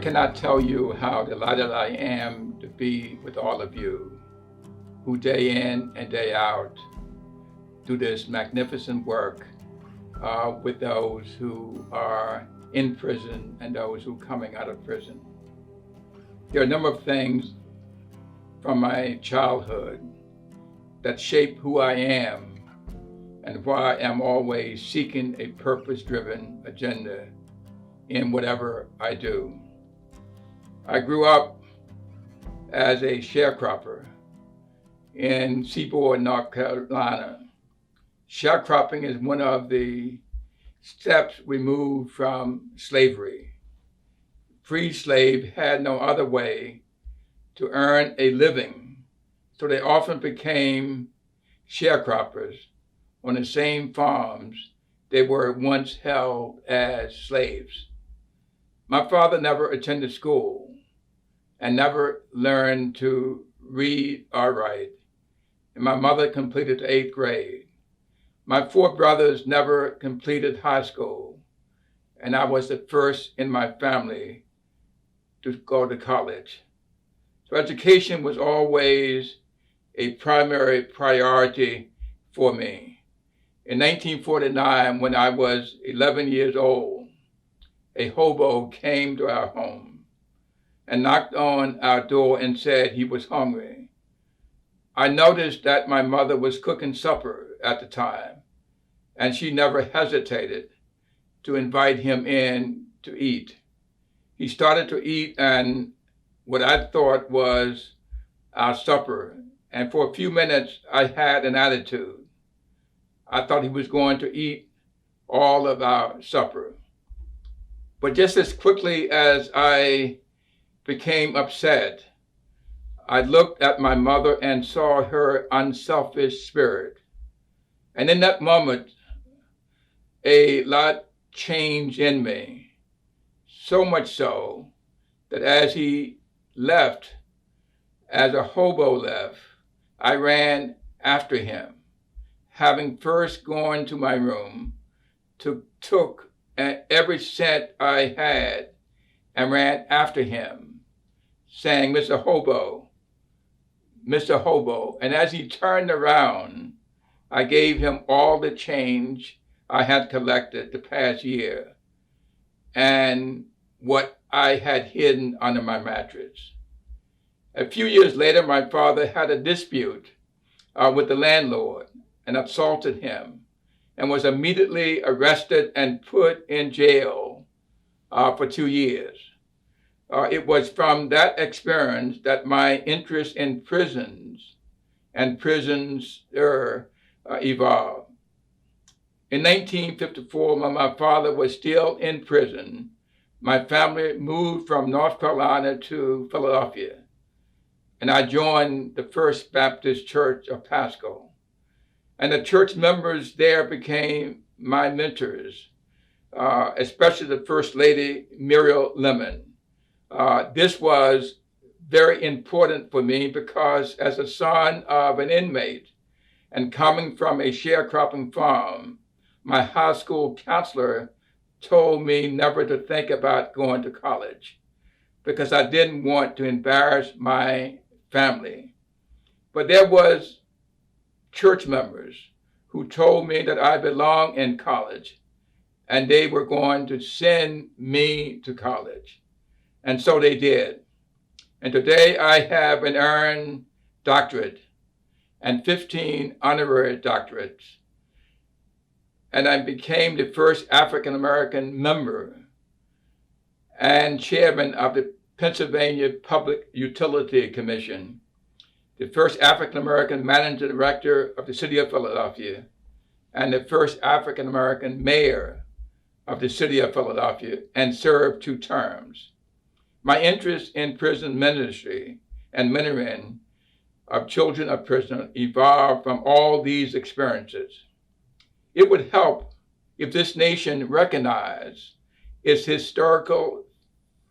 cannot tell you how delighted I am to be with all of you who day in and day out do this magnificent work with those who are in prison and those who are coming out of prison. There are a number of things from my childhood that shape who I am and why I'm always seeking a purpose-driven agenda in whatever I do. I grew up as a sharecropper in Seaboard, North Carolina. Sharecropping is one of the steps removed from slavery. Free slaves had no other way to earn a living, so they often became sharecroppers on the same farms they were once held as slaves. My father never attended school and never learned to read or write, and my mother completed the 8th grade. My 4 brothers never completed high school, and I was the first in my family to go to college. So education was always a primary priority for me. In 1949, when I was 11 years old, a hobo came to our home and knocked on our door and said he was hungry. I noticed that my mother was cooking supper at the time, and she never hesitated to invite him in to eat. He started to eat and what I thought was our supper, and for a few minutes I had an attitude. I thought he was going to eat all of our supper. But just as quickly as I became upset, I looked at my mother and saw her unselfish spirit. And in that moment, a lot changed in me. So much so that as he left, as a hobo left, I ran after him. Having first gone to my room, took every cent I had and ran after him, saying, "Mr. Hobo, Mr. Hobo." And as he turned around, I gave him all the change I had collected the past year and what I had hidden under my mattress. A few years later, my father had a dispute with the landlord and assaulted him and was immediately arrested and put in jail for 2 years. It was from that experience that my interest in prisons and prisons evolved. In 1954, when my father was still in prison, my family moved from North Carolina to Philadelphia, and I joined the First Baptist Church of Pasco. And the church members there became my mentors, especially the First Lady, Muriel Lemon. This was very important for me because as a son of an inmate and coming from a sharecropping farm, my high school counselor told me never to think about going to college because I didn't want to embarrass my family. But there was church members who told me that I belonged in college and they were going to send me to college. And so they did. And today I have an earned doctorate and 15 honorary doctorates. And I became the first African-American member and chairman of the Pennsylvania Public Utility Commission, the first African-American managing director of the city of Philadelphia, and the first African-American mayor of the city of Philadelphia, and served 2 terms. My interest in prison ministry and mentoring of children of prisoners evolved from all these experiences. It would help if this nation recognized its historical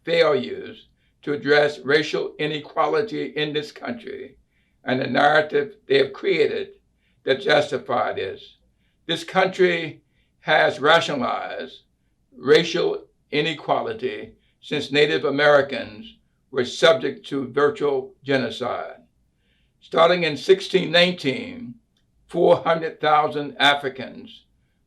failures to address racial inequality in this country and the narrative they have created that justify this. This country has rationalized racial inequality since Native Americans were subject to virtual genocide. Starting in 1619, 400,000 Africans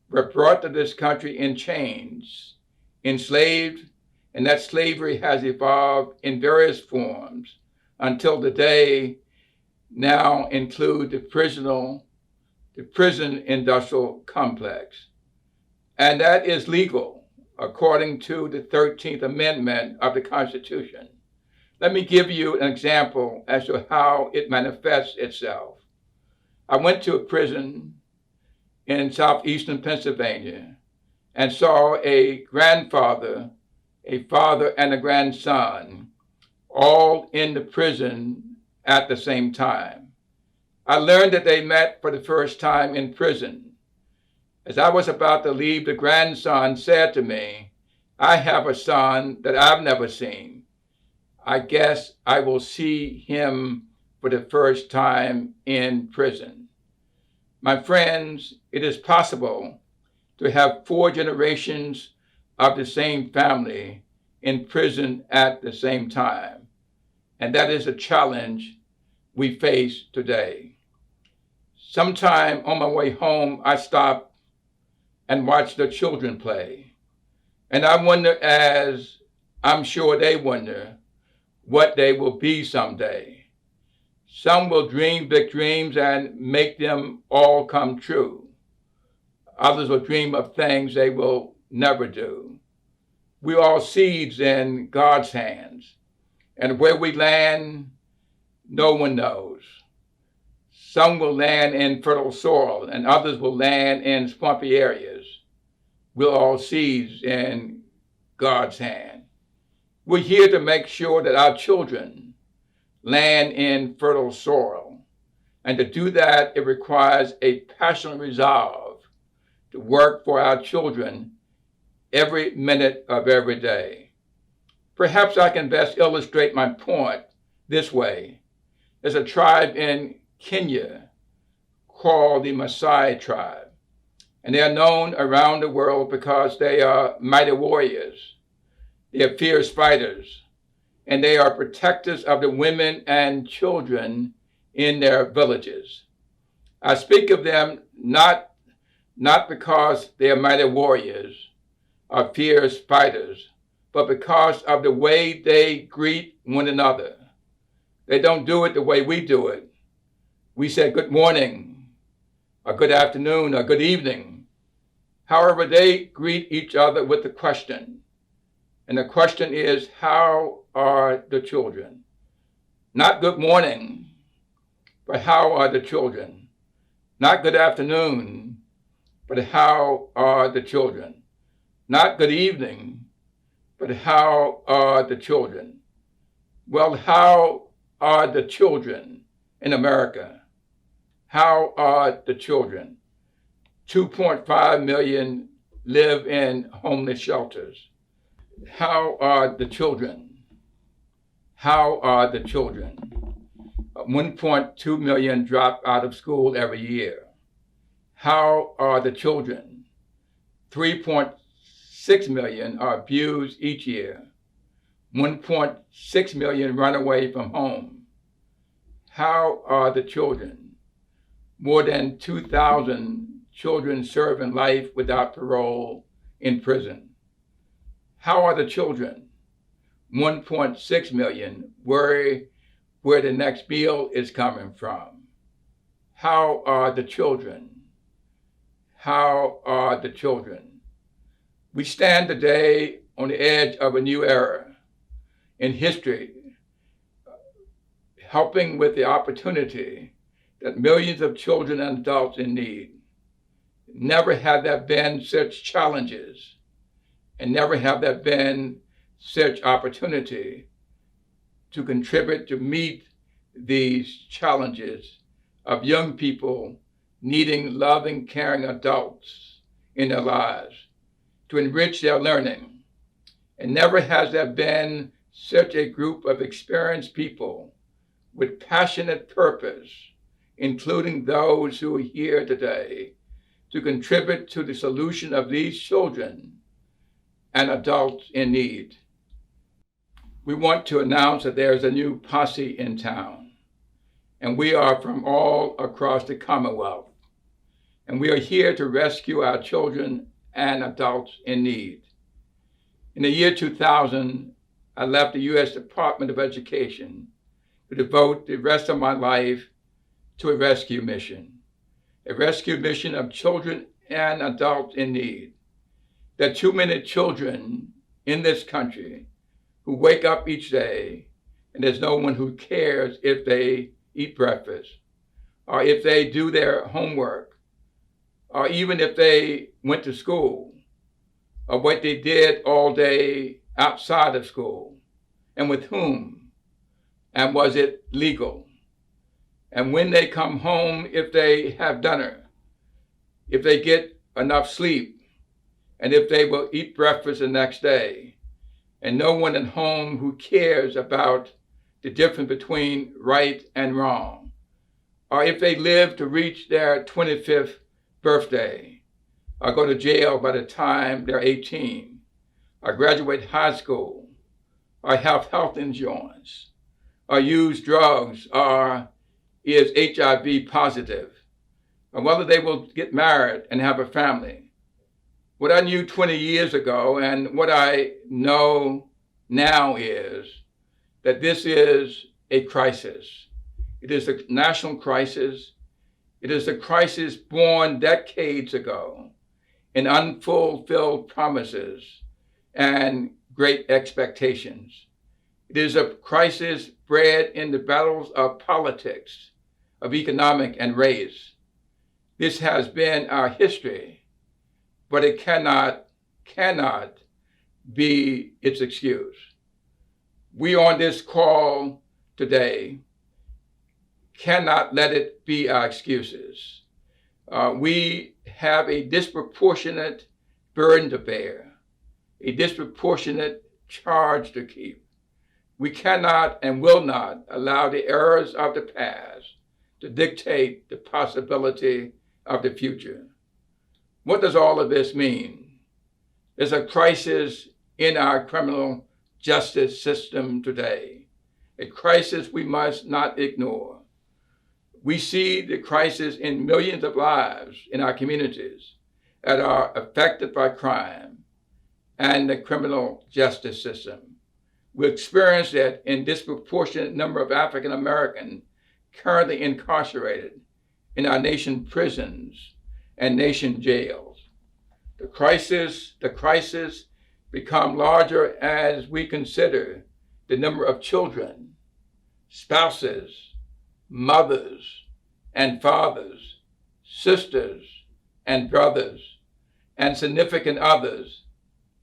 were brought to this country in chains, enslaved, and that slavery has evolved in various forms until today now include the prison industrial complex. And that is legal according to the 13th Amendment of the Constitution. Let me give you an example as to how it manifests itself. I went to a prison in southeastern Pennsylvania and saw a grandfather, a father, and a grandson all in the prison at the same time. I learned that they met for the first time in prison. As I was about to leave, the grandson said to me, "I have a son that I've never seen. I guess I will see him for the first time in prison." My friends, it is possible to have 4 generations of the same family in prison at the same time. And that is a challenge we face today. Sometime on my way home, I stop and watch the children play. And I wonder, as I'm sure they wonder, what they will be someday. Some will dream big dreams and make them all come true. Others will dream of things they will never do. We're all seeds in God's hands, and where we land, no one knows. Some will land in fertile soil, and others will land in swampy areas. We're all seeds in God's hand. We're here to make sure that our children land in fertile soil. And to do that, it requires a passionate resolve to work for our children every minute of every day. Perhaps I can best illustrate my point this way. There's a tribe in Kenya called the Maasai tribe, and they are known around the world because they are mighty warriors. They are fierce fighters, and they are protectors of the women and children in their villages. I speak of them not because they are mighty warriors or fierce fighters, but because of the way they greet one another. They don't do it the way we do it. We say good morning, or good afternoon, or good evening. However, they greet each other with a question. And the question is, how are the children? Not good morning, but how are the children? Not good afternoon, but how are the children? Not good evening, but how are the children? Well, how are the children in America? How are the children? 2.5 million live in homeless shelters. How are the children? How are the children? 1.2 million drop out of school every year. How are the children? 3.6 million are abused each year. 1.6 million run away from home. How are the children? More than 2,000 children serve in life without parole in prison. How are the children? 1.6 million worry where the next meal is coming from. How are the children? How are the children? We stand today on the edge of a new era in history, helping with the opportunity that millions of children and adults in need. Never have there been such challenges, and never have there been such opportunity to contribute to meet these challenges of young people needing loving, caring adults in their lives to enrich their learning. And never has there been such a group of experienced people with passionate purpose, including those who are here today, to contribute to the solution of these children and adults in need. we want to announce that there's a new posse in town, and we are from all across the Commonwealth, and we are here to rescue our children and adults in need. In the year 2000, I left the U.S. Department of Education to devote the rest of my life to a rescue mission of children and adults in need. There are too many children in this country who wake up each day and there's no one who cares if they eat breakfast or if they do their homework or even if they went to school or what they did all day outside of school and with whom and was it legal. And when they come home, if they have dinner, if they get enough sleep, and if they will eat breakfast the next day, and no one at home who cares about the difference between right and wrong, or if they live to reach their 25th birthday, or go to jail by the time they're 18, or graduate high school, or have health insurance, or use drugs, or is HIV positive, or whether they will get married and have a family. What I knew 20 years ago and what I know now is that this is a crisis. It is a national crisis. It is a crisis born decades ago in unfulfilled promises and great expectations. It is a crisis bred in the battles of politics, of economic and race. This has been our history, but it cannot be its excuse. We on this call today cannot let it be our excuses. We have a disproportionate burden to bear, a disproportionate charge to keep. We cannot and will not allow the errors of the past to dictate the possibility of the future. What does all of this mean? There's a crisis in our criminal justice system today, a crisis we must not ignore. We see the crisis in millions of lives in our communities that are affected by crime and the criminal justice system. We experience it in disproportionate number of African Americans currently incarcerated in our nation prisons and nation jails. The crisis become larger as we consider the number of children, spouses, mothers and fathers, sisters and brothers, and significant others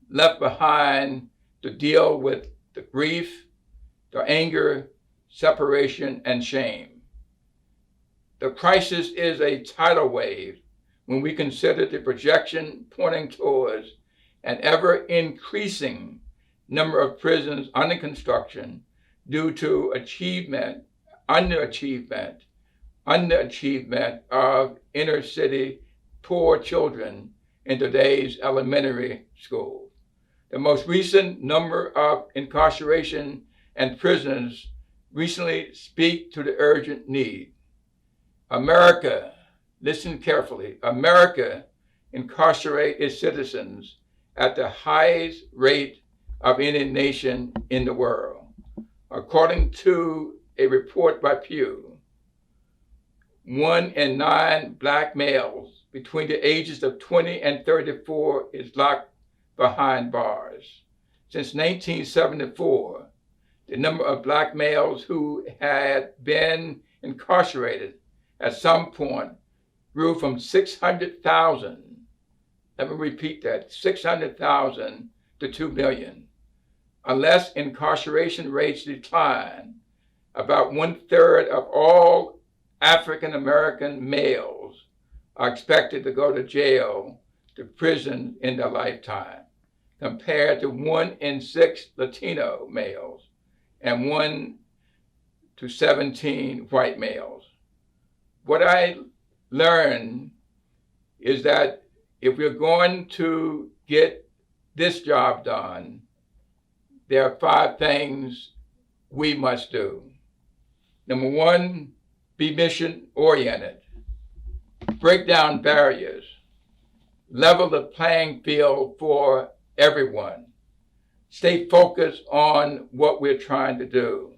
left behind to deal with the grief, the anger, separation, and shame. The crisis is a tidal wave when we consider the projection pointing towards an ever-increasing number of prisons under construction due to underachievement of inner city poor children in today's elementary schools. The most recent number of incarceration and prisons recently speak to the urgent need. America, listen carefully, America incarcerates its citizens at the highest rate of any nation in the world. According to a report by Pew, 1 in 9 Black males between the ages of 20 and 34 is locked behind bars. Since 1974, the number of Black males who had been incarcerated at some point grew from 600,000, let me repeat that, 600,000 to 2 million. Unless incarceration rates decline, about 1/3 of all African American males are expected to go to jail, to prison in their lifetime, compared to 1 in 6 Latino males and 1 to 17 white males. What I learned is that if we're going to get this job done, there are 5 things we must do. Number 1, be mission-oriented. Break down barriers. Level the playing field for everyone. Stay focused on what we're trying to do.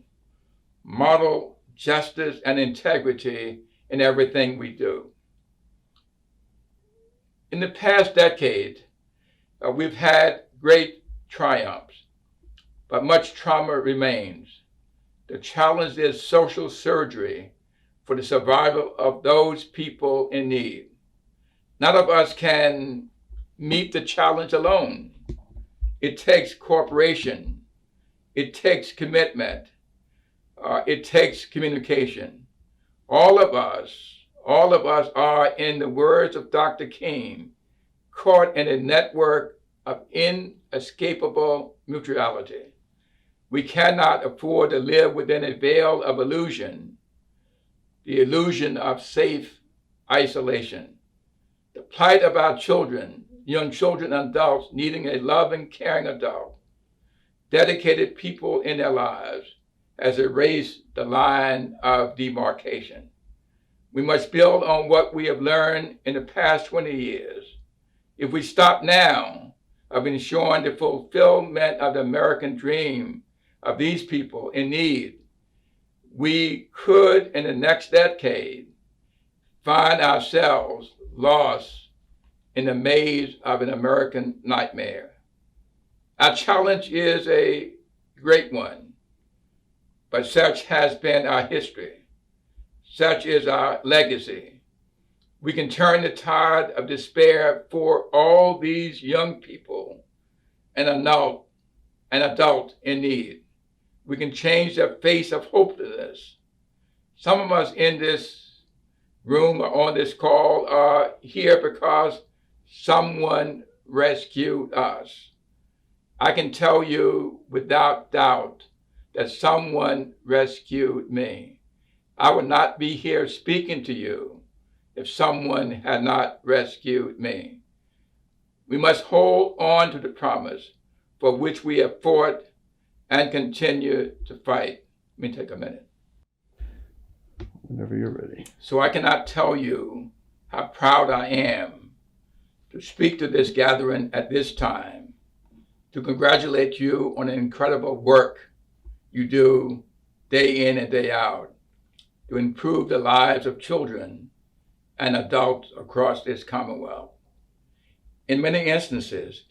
Model justice and integrity in everything we do. In the past decade, we've had great triumphs, but much trauma remains. The challenge is social surgery for the survival of those people in need. None of us can meet the challenge alone. It takes cooperation. It takes commitment. It takes communication. All of us are, in the words of Dr. King, caught in a network of inescapable mutuality. We cannot afford to live within a veil of illusion, the illusion of safe isolation. The plight of our children, young children and adults needing a loving, caring adult, dedicated people in their lives, has erased the line of demarcation. We must build on what we have learned in the past 20 years. If we stop now of ensuring the fulfillment of the American dream of these people in need, we could, in the next decade, find ourselves lost in the maze of an American nightmare. Our challenge is a great one, but such has been our history. Such is our legacy. We can turn the tide of despair for all these young people and adult in need. We can change the face of hopelessness. Some of us in this room or on this call are here because someone rescued us. I can tell you without doubt that someone rescued me. I would not be here speaking to you if someone had not rescued me. We must hold on to the promise for which we have fought and continue to fight. Let me take a minute. Whenever you're ready. So I cannot tell you how proud I am to speak to this gathering at this time, to congratulate you on the incredible work you do day in and day out to improve the lives of children and adults across this Commonwealth. In many instances,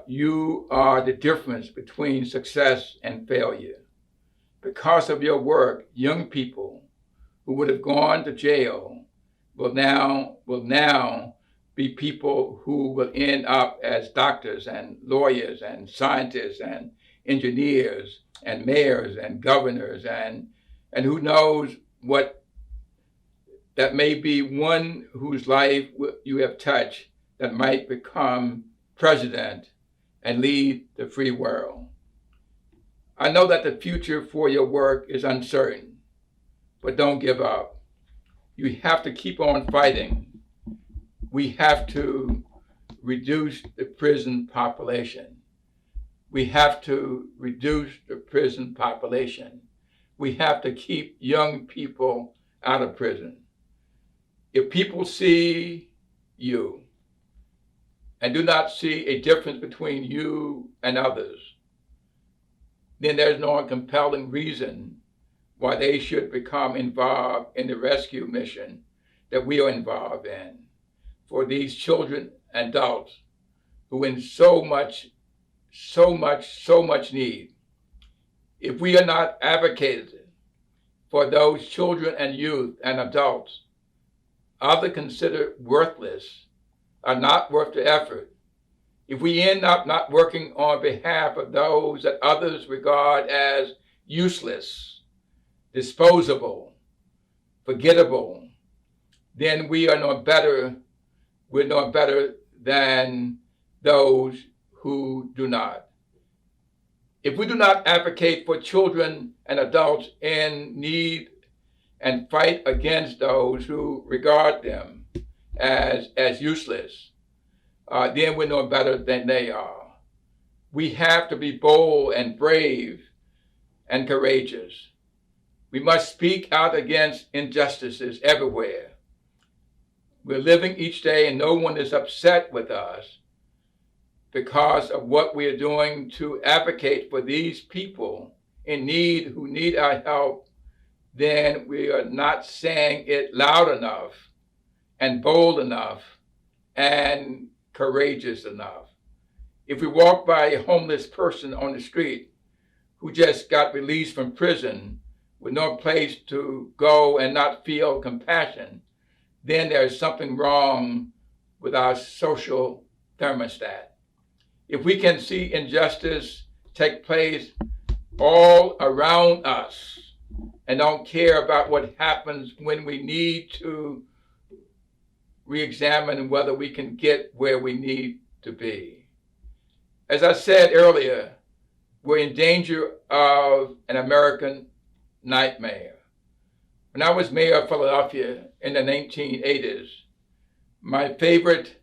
you are the difference between success and failure. Because of your work, young people who would have gone to jail will now be people who will end up as doctors and lawyers and scientists and engineers and mayors and governors and who knows what. That may be one whose life you have touched that might become president and lead the free world. I know that the future for your work is uncertain, but don't give up. You have to keep on fighting. We have to reduce the prison population. We have to reduce the prison population. We have to keep young people out of prison. If people see you and do not see a difference between you and others, then there's no compelling reason why they should become involved in the rescue mission that we are involved in for these children and adults who in so much need. If we are not advocating for those children and youth and adults, others considered worthless, are not worth the effort. If we end up not working on behalf of those that others regard as useless, disposable, forgettable, then we are no better. We're no better than those who do not. If we do not advocate for children and adults in need and fight against those who regard them as useless, then we're no better than they are. We have to be bold and brave and courageous. We must speak out against injustices everywhere. We're living each day and no one is upset with us because of what we are doing to advocate for these people in need who need our help. Then we are not saying it loud enough and bold enough and courageous enough. If we walk by a homeless person on the street who just got released from prison with no place to go and not feel compassion, then there's something wrong with our social thermostat. If we can see injustice take place all around us and don't care about what happens when we need to re-examine whether we can get where we need to be. As I said earlier, we're in danger of an American nightmare. When I was mayor of Philadelphia in the 1980s, my favorite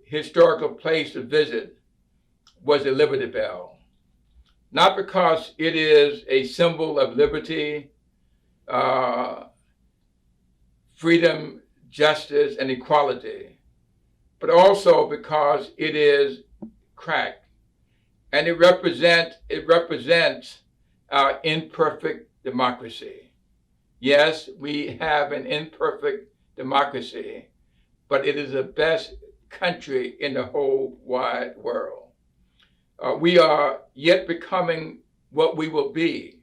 historical place to visit was the Liberty Bell. Not because it is a symbol of liberty, freedom, justice, and equality, but also because it is cracked. And it represents our imperfect democracy. Yes, we have an imperfect democracy, but it is the best country in the whole wide world. We are yet becoming what we will be.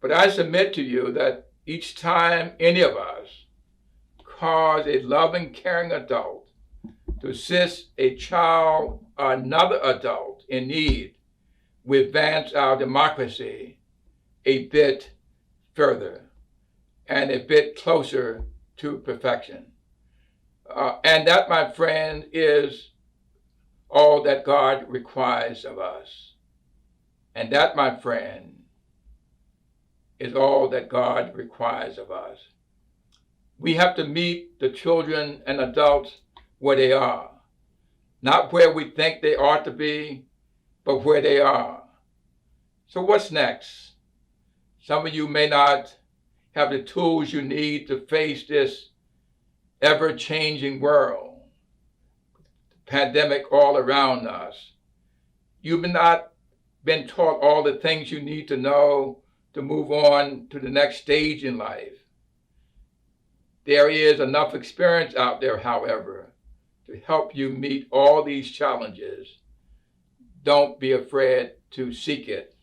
But I submit to you that each time any of us cause a loving, caring adult to assist a child or another adult in need, we advance our democracy a bit further and a bit closer to perfection. And that, my friend, is all that God requires of us. And that, my friend, is all that God requires of us. We have to meet the children and adults where they are, not where we think they ought to be, but where they are. So what's next? Some of you may not have the tools you need to face this ever-changing world, pandemic all around us. You've not been taught all the things you need to know to move on to the next stage in life. There is enough experience out there, however, to help you meet all these challenges. Don't be afraid to seek it.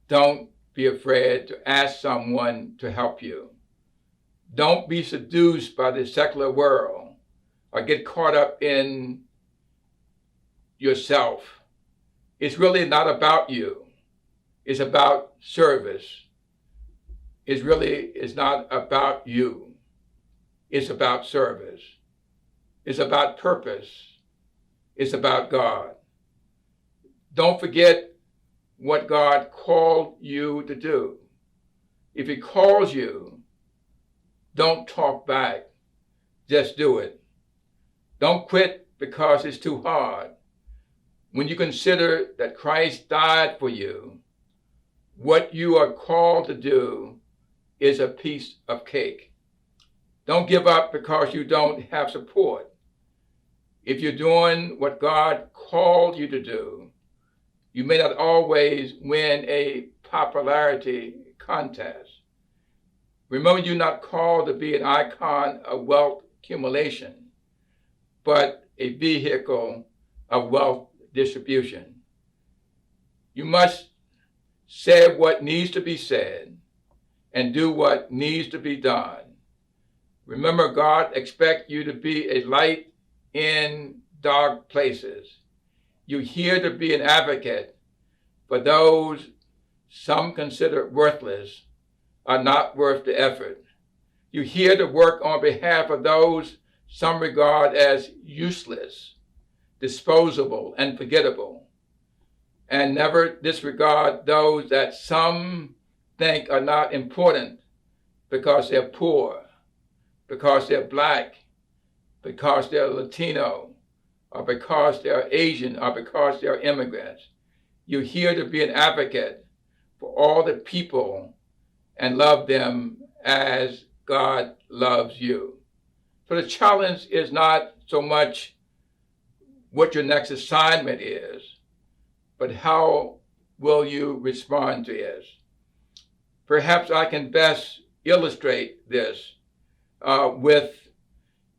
Don't be afraid to ask someone to help you. Don't be seduced by the secular world or get caught up in yourself. It's really not about you. It's about service. It's not about you. It's about service. It's about purpose. It's about God. Don't forget what God called you to do. If He calls you, don't talk back. Just do it. Don't quit because it's too hard. When you consider that Christ died for you, what you are called to do is a piece of cake. Don't give up because you don't have support. If you're doing what God called you to do, you may not always win a popularity contest. Remember, you're not called to be an icon of wealth accumulation, but a vehicle of wealth distribution. You must say what needs to be said and do what needs to be done. Remember, God expects you to be a light in dark places. You're here to be an advocate for those some consider worthless or not worth the effort. You're here to work on behalf of those some regard as useless, disposable, and forgettable, and never disregard those that some think are not important because they're poor, because they're Black, because they're Latino, or because they're Asian, or because they're immigrants. You're here to be an advocate for all the people and love them as God loves you. So the challenge is not so much what your next assignment is, but how will you respond to it? Perhaps I can best illustrate this with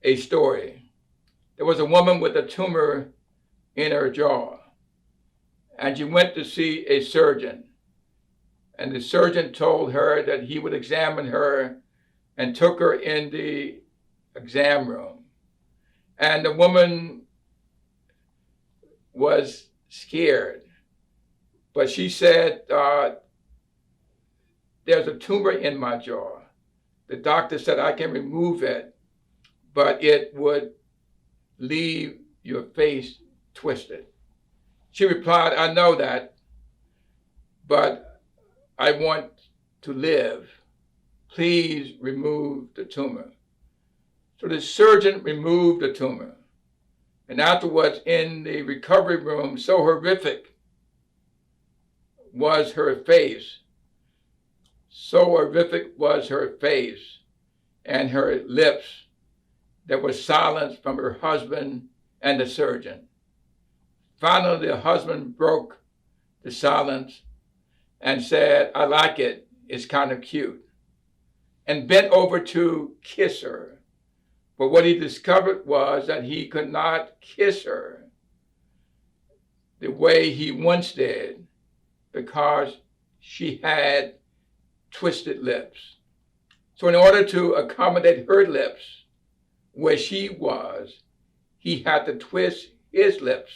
a story. There was a woman with a tumor in her jaw, and she went to see a surgeon. And the surgeon told her that he would examine her and took her in the exam room. And the woman was scared, but she said, there's a tumor in my jaw. The doctor said I can remove it, but it would leave your face twisted. She replied, I know that, but I want to live. Please remove the tumor. So the surgeon removed the tumor. And afterwards, in the recovery room, so horrific was her face, and her lips that were silenced from her husband and the surgeon. Finally, the husband broke the silence and said, I like it, it's kind of cute, and bent over to kiss her. But what he discovered was that he could not kiss her the way he once did because she had twisted lips. So in order to accommodate her lips where she was, he had to twist his lips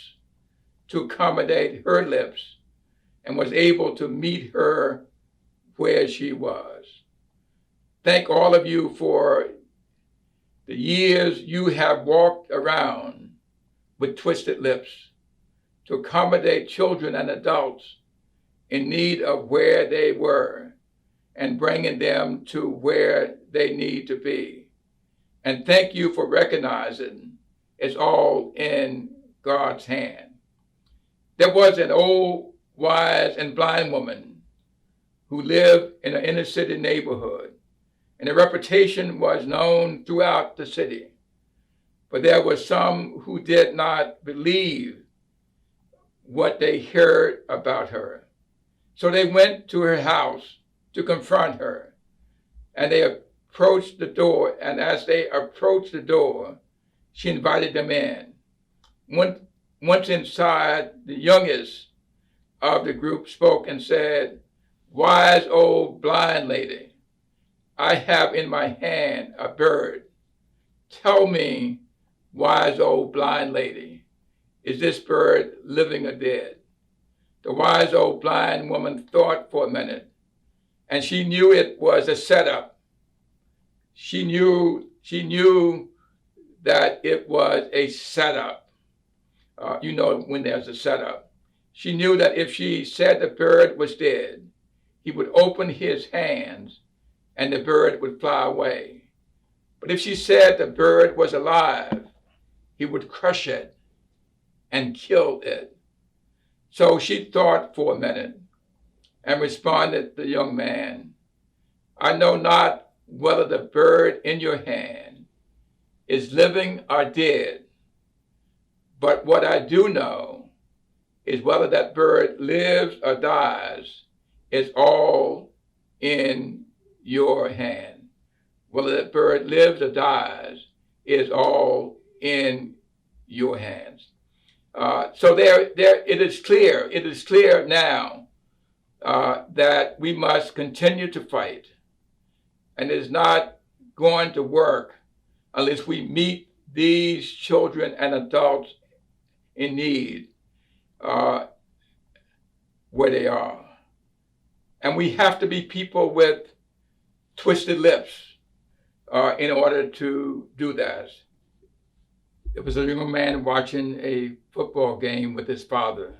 to accommodate her lips and was able to meet her where she was. Thank all of you for the years you have walked around with twisted lips to accommodate children and adults in need of where they were and bringing them to where they need to be. And thank you for recognizing it's all in God's hand. There was an old, wise, and blind woman who lived in an inner city neighborhood, and her reputation was known throughout the city. But there were some who did not believe what they heard about her. So they went to her house to confront her, and they approached the door, and as they approached the door, she invited them in. Once inside, the youngest of the group spoke and said, Wise old blind lady, I have in my hand a bird. Tell me, wise old blind lady, is this bird living or dead? The wise old blind woman thought for a minute, and she knew it was a setup. She knew that it was a setup. You know when there's a setup. She knew that if she said the bird was dead, he would open his hands and the bird would fly away. But if she said the bird was alive, he would crush it and kill it. So she thought for a minute and responded to the young man, I know not whether the bird in your hand is living or dead, but what I do know is whether that bird lives or dies is all in your hand. Whether that bird lives or dies is all in your hands. So it is clear. It is clear now that we must continue to fight, and it is not going to work unless we meet these children and adults in need where they are. And we have to be people with twisted lips in order to do that. There was a young man watching a football game with his father.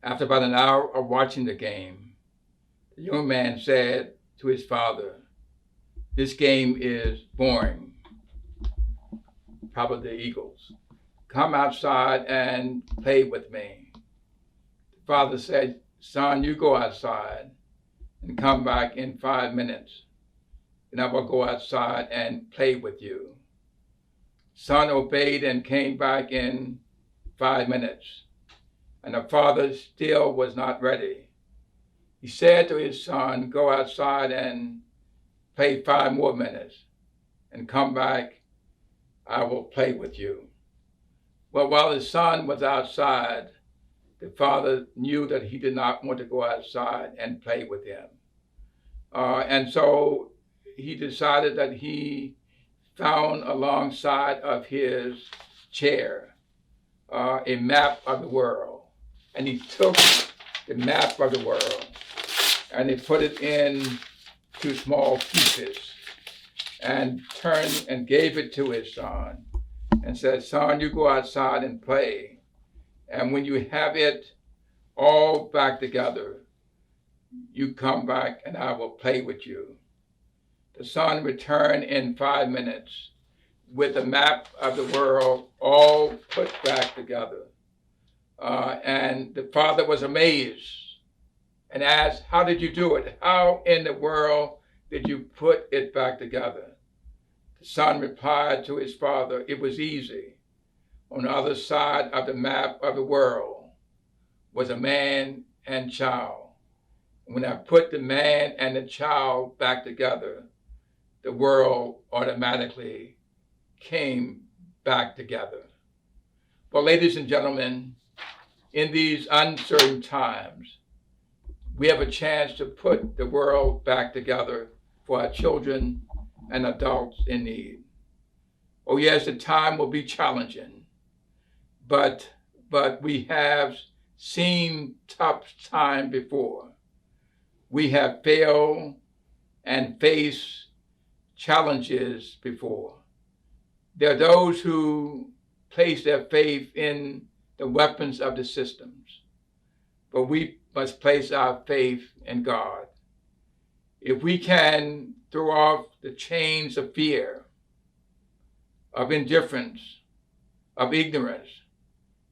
After about an hour of watching the game, the young man said to his father, this game is boring. Probably the Eagles. come outside and play with me. The father said, son, you go outside and come back in 5 minutes, and I will go outside and play with you. Son obeyed and came back in 5 minutes, and the father still was not ready. He said to his son, go outside and play 5 more minutes and come back, I will play with you. Well, while his son was outside, the father knew that he did not want to go outside and play with him. And so he decided that he found alongside of his chair a map of the world. And he took the map of the world and he put it into small pieces and turned and gave it to his son and said, son, you go outside and play. And when you have it all back together, you come back and I will play with you. The son returned in 5 minutes with the map of the world all put back together. And the father was amazed and asked, how did you do it? How in the world did you put it back together? The son replied to his father, it was easy. On the other side of the map of the world was a man and child. When I put the man and the child back together, the world automatically came back together. Well, ladies and gentlemen, in these uncertain times, we have a chance to put the world back together for our children and adults in need. Oh yes, the time will be challenging, but we have seen tough time before. We have failed and faced challenges before. There are those who place their faith in the weapons of the systems, but we must place our faith in God. If we can throw off the chains of fear, of indifference, of ignorance,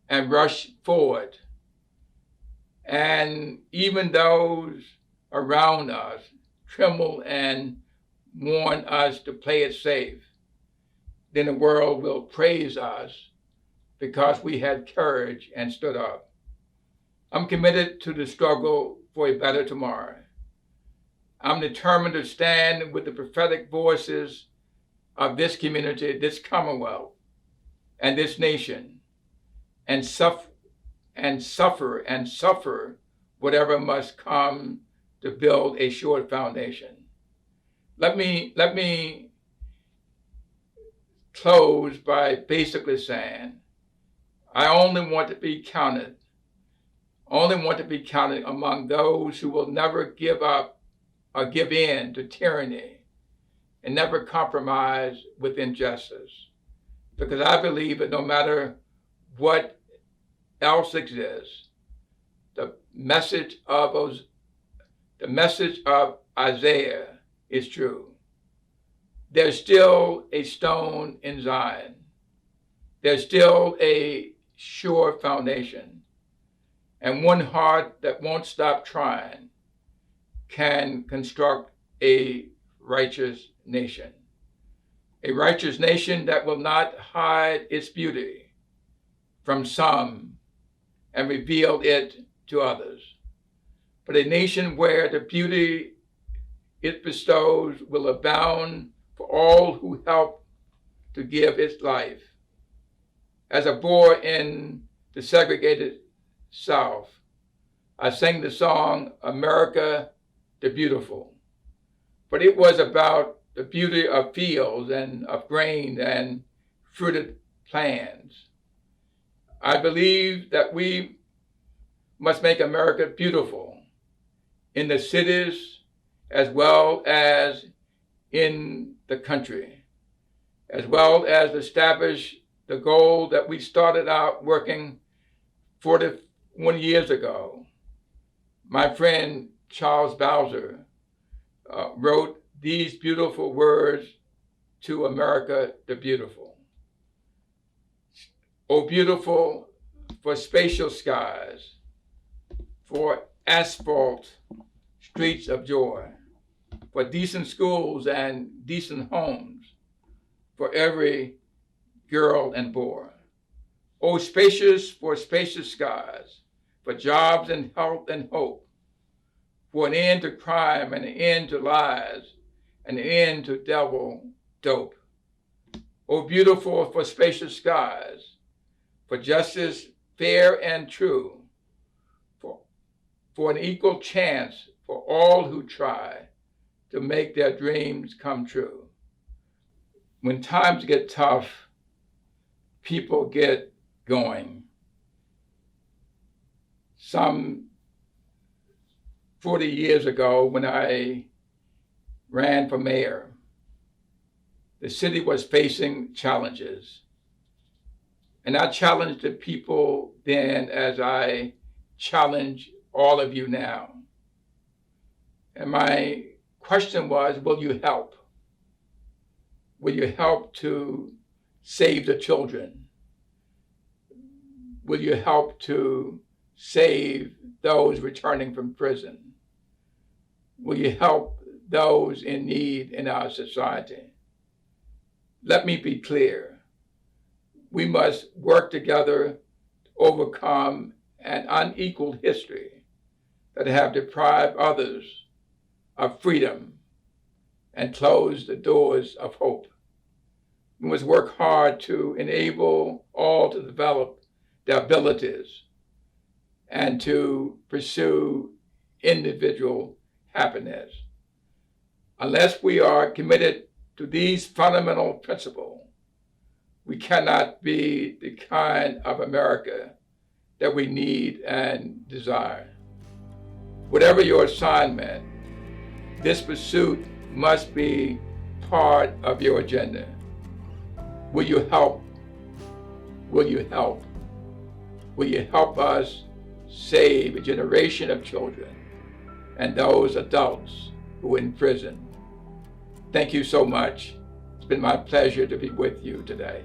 and rush forward, and even those around us tremble and warn us to play it safe, then the world will praise us because we had courage and stood up. I'm committed to the struggle for a better tomorrow. I'm determined to stand with the prophetic voices of this community, this Commonwealth, and this nation, and suffer whatever must come to build a sure foundation. Let me close by basically saying, I only want to be counted among those who will never give up or give in to tyranny and never compromise with injustice. Because I believe that no matter what else exists, the message of Isaiah is true. There's still a stone in Zion. There's still a sure foundation. And one heart that won't stop trying can construct a righteous nation. A righteous nation that will not hide its beauty from some and reveal it to others, but a nation where the beauty it bestows will abound for all who help to give its life. As a boy in the segregated South, I sang the song, America the Beautiful, but it was about the beauty of fields and of grain and fruited plants. I believe that we must make America beautiful in the cities as well as in the country, as well as establish the goal that we started out working 41 years ago. My friend Charles Bowser wrote these beautiful words to America the Beautiful. Oh, beautiful for spacious skies, for asphalt streets of joy, for decent schools and decent homes for every girl and boy. Oh, spacious for spacious skies, for jobs and health and hope, for an end to crime and an end to lies, and an end to devil dope. Oh, beautiful for spacious skies, for justice fair and true, for an equal chance for all who try to make their dreams come true. When times get tough, people get going. Some 40 years ago, when I ran for mayor, the city was facing challenges. And I challenged the people then as I challenge all of you now. And my question was, will you help? Will you help to save the children? Will you help to save those returning from prison? Will you help those in need in our society? Let me be clear. We must work together to overcome an unequaled history that have deprived others of freedom and closed the doors of hope. We must work hard to enable all to develop their abilities and to pursue individual happiness. Unless we are committed to these fundamental principles, we cannot be the kind of America that we need and desire. Whatever your assignment, this pursuit must be part of your agenda. Will you help? Will you help? Will you help us save a generation of children and those adults who are in prison? Thank you so much. It's been my pleasure to be with you today.